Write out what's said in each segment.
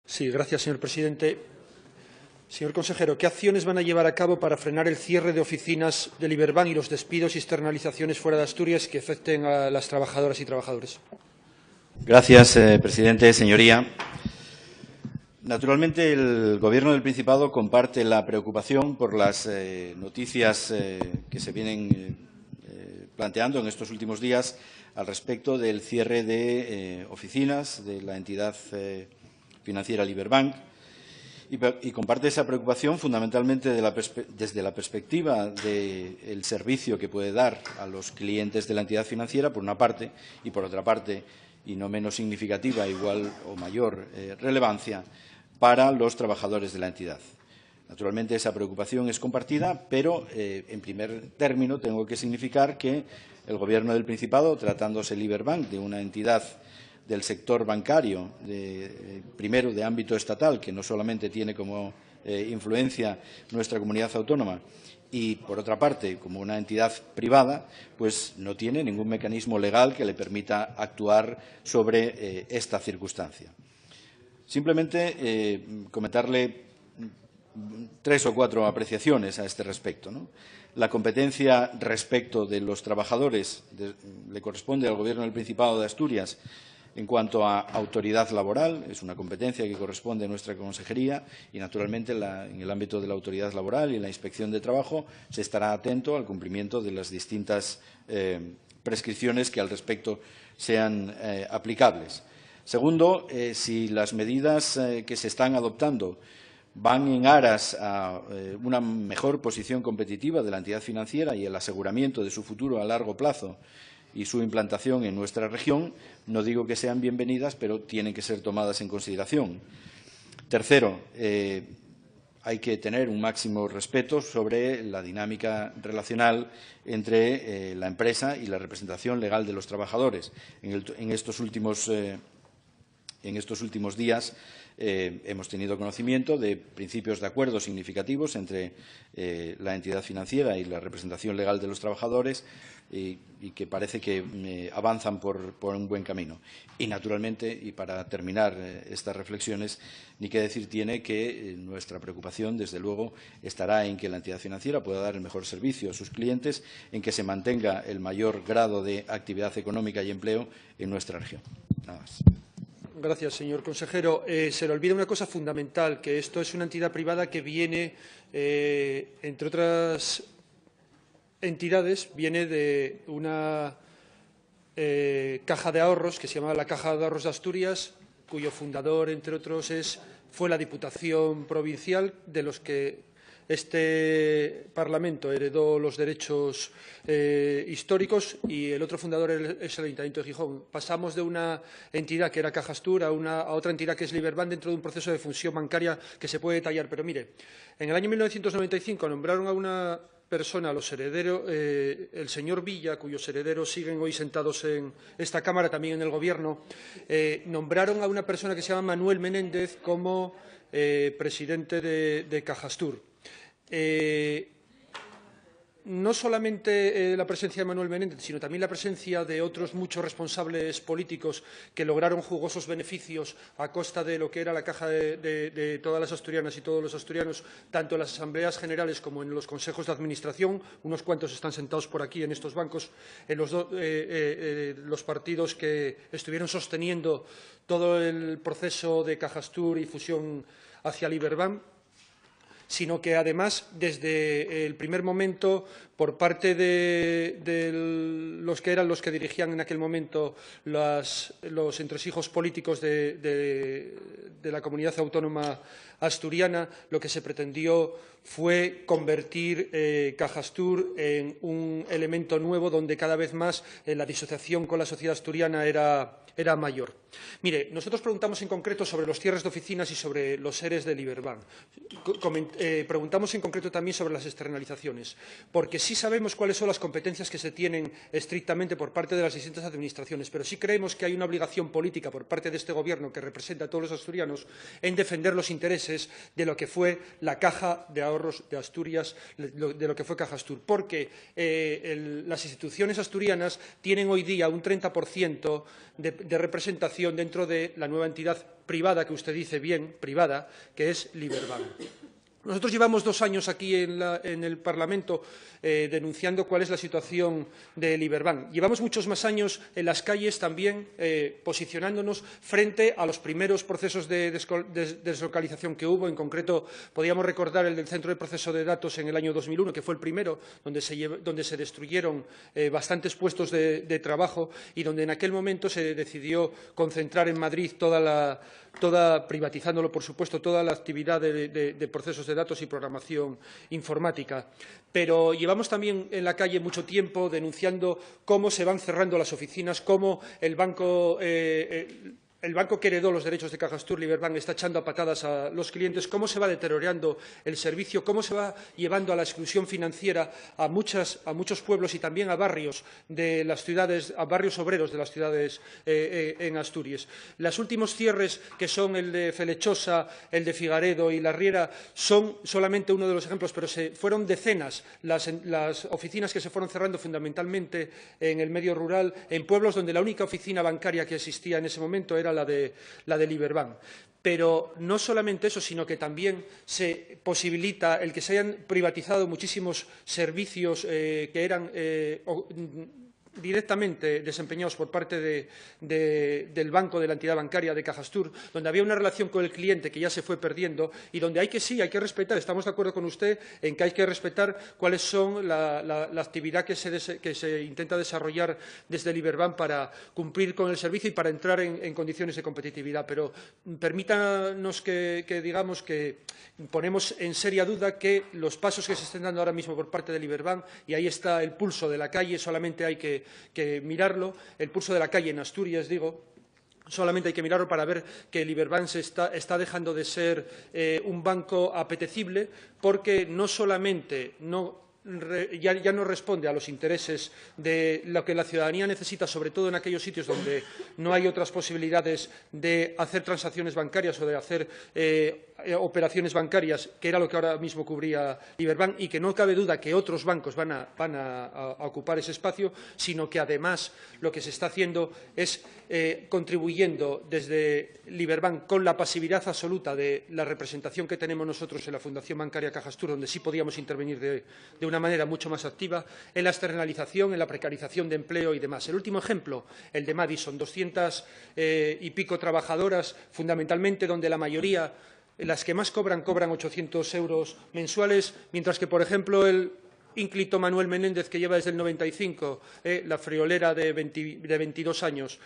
Sí, gracias, señor presidente. Señor consejero, ¿qué acciones van a llevar a cabo para frenar el cierre de oficinas del Iberbank y los despidos y externalizaciones fuera de Asturias que afecten a las trabajadoras y trabajadores? Gracias, presidente. Señoría, naturalmente el Gobierno del Principado comparte la preocupación por las noticias que se vienen planteando en estos últimos días al respecto del cierre de oficinas de la entidad financiera Liberbank y comparte esa preocupación fundamentalmente desde la perspectiva del servicio que puede dar a los clientes de la entidad financiera, por una parte, y por otra parte, y no menos significativa, igual o mayor relevancia, para los trabajadores de la entidad. Naturalmente, esa preocupación es compartida, pero, en primer término, tengo que significar que el Gobierno del Principado, tratándose Liberbank de una entidad del sector bancario, primero de ámbito estatal, que no solamente tiene como influencia nuestra comunidad autónoma, y, por otra parte, como una entidad privada, pues no tiene ningún mecanismo legal que le permita actuar sobre esta circunstancia. Simplemente comentarle 3 o 4 apreciaciones a este respecto, ¿no? La competencia respecto de los trabajadores le corresponde al Gobierno del Principado de Asturias en cuanto a autoridad laboral. Es una competencia que corresponde a nuestra consejería y, naturalmente, en el ámbito de la autoridad laboral y en la inspección de trabajo se estará atento al cumplimiento de las distintas prescripciones que al respecto sean aplicables. Segundo, si las medidas que se están adoptando van en aras a una mejor posición competitiva de la entidad financiera y el aseguramiento de su futuro a largo plazo y su implantación en nuestra región, no digo que sean bienvenidas, pero tienen que ser tomadas en consideración. Tercero, hay que tener un máximo respeto sobre la dinámica relacional entre la empresa y la representación legal de los trabajadores. En estos últimos días hemos tenido conocimiento de principios de acuerdo significativos entre la entidad financiera y la representación legal de los trabajadores y que parece que avanzan por un buen camino. Y, naturalmente, y para terminar estas reflexiones, ni qué decir tiene que nuestra preocupación, desde luego, estará en que la entidad financiera pueda dar el mejor servicio a sus clientes, en que se mantenga el mayor grado de actividad económica y empleo en nuestra región. Nada más. Gracias, señor consejero. Se le olvida una cosa fundamental, que esto es una entidad privada que viene, entre otras entidades, viene de una caja de ahorros que se llama la Caja de Ahorros de Asturias, cuyo fundador, entre otros, fue la Diputación Provincial, de los que este Parlamento heredó los derechos históricos, y el otro fundador es el Ayuntamiento de Gijón. Pasamos de una entidad que era Cajastur a otra entidad que es Liberbank dentro de un proceso de fusión bancaria que se puede detallar. Pero mire, en el año 1995 nombraron a una persona, a los herederos, el señor Villa, cuyos herederos siguen hoy sentados en esta Cámara, también en el Gobierno, nombraron a una persona que se llama Manuel Menéndez como presidente de Cajastur. No solamente la presencia de Manuel Menéndez, sino también la presencia de otros muchos responsables políticos que lograron jugosos beneficios a costa de lo que era la caja de todas las asturianas y todos los asturianos, tanto en las asambleas generales como en los consejos de administración. Unos cuantos están sentados por aquí en estos bancos, en los partidos que estuvieron sosteniendo todo el proceso de Cajastur y fusión hacia Liberbank, sino que, además, desde el primer momento, por parte de los que eran los que dirigían en aquel momento los entresijos políticos de la comunidad autónoma asturiana, lo que se pretendió fue convertir Cajastur en un elemento nuevo donde cada vez más la disociación con la sociedad asturiana era mayor. Mire, nosotros preguntamos en concreto sobre los cierres de oficinas y sobre los ERES de Liberbank. Preguntamos en concreto también sobre las externalizaciones, porque sí sabemos cuáles son las competencias que se tienen estrictamente por parte de las distintas administraciones, pero sí creemos que hay una obligación política por parte de este Gobierno, que representa a todos los asturianos, en defender los intereses de lo que fue la Caja de Ahorros de Asturias, de lo que fue Cajastur, porque las instituciones asturianas tienen hoy día un 30% de representación dentro de la nueva entidad privada, que usted dice bien, privada, que es Liberbank. Nosotros llevamos 2 años aquí en el Parlamento denunciando cuál es la situación de Liberbank. Llevamos muchos más años en las calles también posicionándonos frente a los primeros procesos de deslocalización que hubo. En concreto, podríamos recordar el del Centro de Proceso de Datos en el año 2001, que fue el primero, donde se destruyeron bastantes puestos de trabajo y donde en aquel momento se decidió concentrar en Madrid privatizándolo, por supuesto, toda la actividad de procesos de datos y programación informática. Pero llevamos también en la calle mucho tiempo denunciando cómo se van cerrando las oficinas, cómo el banco que heredó los derechos de Cajastur, Liberbank, está echando a patadas a los clientes, cómo se va deteriorando el servicio, cómo se va llevando a la exclusión financiera a muchos pueblos y también a barrios de las ciudades, a barrios obreros de las ciudades en Asturias. Los últimos cierres, que son el de Felechosa, el de Figaredo y La Riera, son solamente uno de los ejemplos, pero fueron decenas las oficinas que se fueron cerrando fundamentalmente en el medio rural, en pueblos donde la única oficina bancaria que existía en ese momento era la de Liberbank. Pero no solamente eso, sino que también se posibilita el que se hayan privatizado muchísimos servicios que eran directamente desempeñados por parte del banco, de la entidad bancaria de Cajastur, donde había una relación con el cliente que ya se fue perdiendo y donde hay que respetar, estamos de acuerdo con usted en que hay que respetar cuáles son la actividad que se intenta desarrollar desde Liberbank para cumplir con el servicio y para entrar en condiciones de competitividad. Pero permítanos que digamos que ponemos en seria duda que los pasos que se estén dando ahora mismo por parte de Liberbank, y ahí está el pulso de la calle, solamente hay que mirarlo, el pulso de la calle en Asturias, digo, solamente hay que mirarlo para ver que Liberbank está dejando de ser un banco apetecible, porque no solamente ya no responde a los intereses de lo que la ciudadanía necesita, sobre todo en aquellos sitios donde no hay otras posibilidades de hacer transacciones bancarias o de hacer operaciones bancarias, que era lo que ahora mismo cubría Liberbank, y que no cabe duda que otros bancos van a ocupar ese espacio, sino que además lo que se está haciendo es contribuyendo desde Liberbank con la pasividad absoluta de la representación que tenemos nosotros en la Fundación Bancaria Cajastur, donde sí podíamos intervenir de una manera mucho más activa, en la externalización, en la precarización de empleo y demás. El último ejemplo, el de Madison, 200 y pico trabajadoras, fundamentalmente, donde la mayoría, las que más cobran 800 euros mensuales, mientras que, por ejemplo, el ínclito Manuel Menéndez, que lleva desde el 95 la friolera de 22 años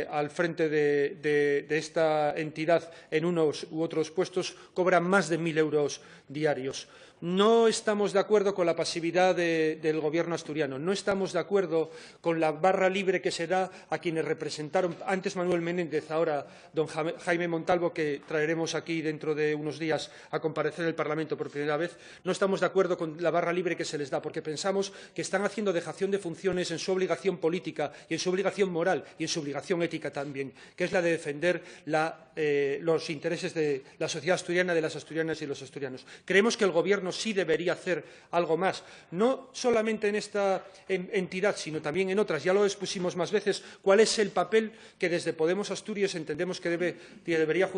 al frente de esta entidad en unos u otros puestos, cobra más de 1.000 euros diarios. No estamos de acuerdo con la pasividad del Gobierno asturiano, no estamos de acuerdo con la barra libre que se da a quienes representaron antes Manuel Menéndez, ahora don Jaime Montalvo, que traeremos aquí dentro de unos días a comparecer en el Parlamento por primera vez. No estamos de acuerdo con la barra libre que se les da, porque pensamos que están haciendo dejación de funciones en su obligación política y en su obligación moral y en su obligación ética también, que es la de defender los intereses de la sociedad asturiana, de las asturianas y los asturianos. Creemos que el Gobierno sí debería hacer algo más, no solamente en esta entidad, sino también en otras. Ya lo expusimos más veces, cuál es el papel que desde Podemos Asturias entendemos que debería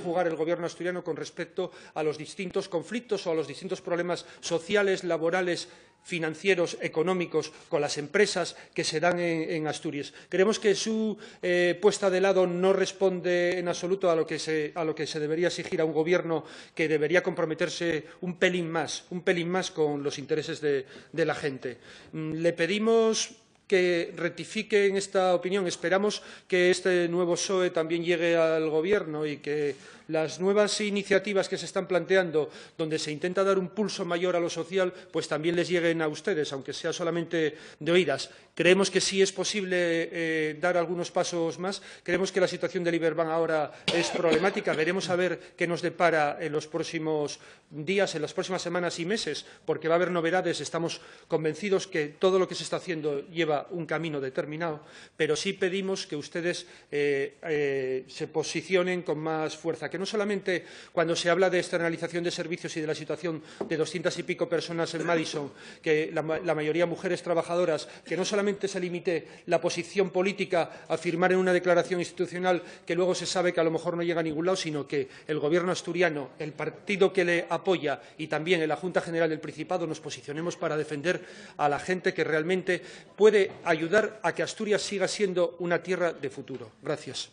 jugar el Gobierno asturiano con respecto a los distintos conflictos o a los distintos problemas sociales, laborales, financieros, económicos, con las empresas que se dan en Asturias. Creemos que su puesta de lado no responde en absoluto a lo que se debería exigir a un Gobierno que debería comprometerse un pelín más con los intereses de la gente. Le pedimos que rectifique en esta opinión. Esperamos que este nuevo PSOE también llegue al Gobierno y que las nuevas iniciativas que se están planteando, donde se intenta dar un pulso mayor a lo social, pues también les lleguen a ustedes, aunque sea solamente de oídas. Creemos que sí es posible dar algunos pasos más. Creemos que la situación de Liberbank ahora es problemática. Veremos a ver qué nos depara en los próximos días, en las próximas semanas y meses, porque va a haber novedades. Estamos convencidos que todo lo que se está haciendo lleva marca un camino determinado, pero sí pedimos que ustedes se posicionen con más fuerza, que no solamente cuando se habla de externalización de servicios y de la situación de 200 y pico personas en Madison, que la mayoría mujeres trabajadoras, que no solamente se limite la posición política a firmar en una declaración institucional que luego se sabe que a lo mejor no llega a ningún lado, sino que el Gobierno asturiano, el partido que le apoya y también en la Junta General del Principado nos posicionemos para defender a la gente que realmente puede ayudar a que Asturias siga siendo una tierra de futuro. Gracias.